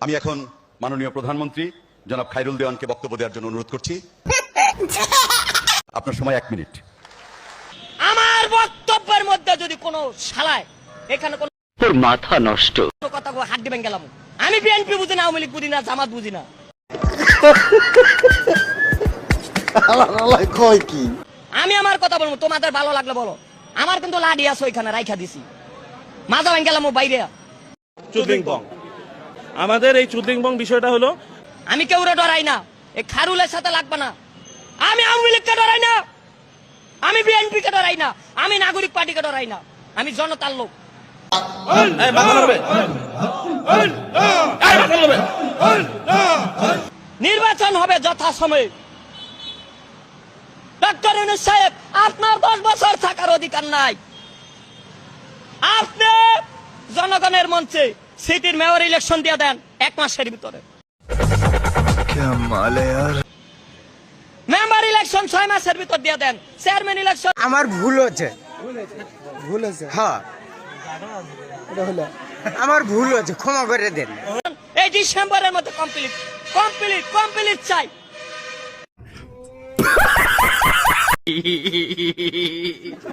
আমি এখন মাননীয় প্রধানমন্ত্রী জনাব খায়রুল দেওয়ানকে বক্তব্য দেওয়ার জন্য অনুরোধ করছি। আপনার সময় 1 মিনিট। আমার বক্তব্যের মধ্যে যদি কোনো শালায় এখানে কোন তোর মাথা নষ্ট কথা হাত দিবেন গেলাম, আমি বিএনপি বুঝি না, আওয়ামী লীগ বুঝি না, জামাত বুঝি না। আমি আমার কথা বলবো, তোমাদের ভালো লাগলে বলো। আমার কিন্তু লাডি আছে ওইখানে রাইখা দিছি, মাজা ভাঙ গেলাম বাইরে। চুদলিংপং, আমাদের এই চুদলিংপং বিষয়টা হলো, আমি কেউরে ডরাই না, এই খারুলের সাথে লাগবে না। আমি আওয়ামী লীগকে ডরাই না, আমি বিএনপি কে ডরাই না, আমি নাগরিক পার্টিকে ডরাই না, আমি জনতার লোক। নির্বাচন হবে যথাসময়ে। ডক্টর ইউনূস সাহেব, আপনার 10 বছর থাকার অধিকার নাই। আপনি জনগণের মঞ্চে সিটির মেয়র ইলেকশন দিয়ে দেন 1 মাসের ভিতরে। মেম্বার ইলেকশন 6 মাসের ভিতর দিয়ে দেন। Chairman election. আমার ভুল হচ্ছে, হ্যাঁ আমার ভুল হচ্ছে, ক্ষমা করে দেন। এই ডিসেম্বরের মধ্যে কমপ্লিট চাই।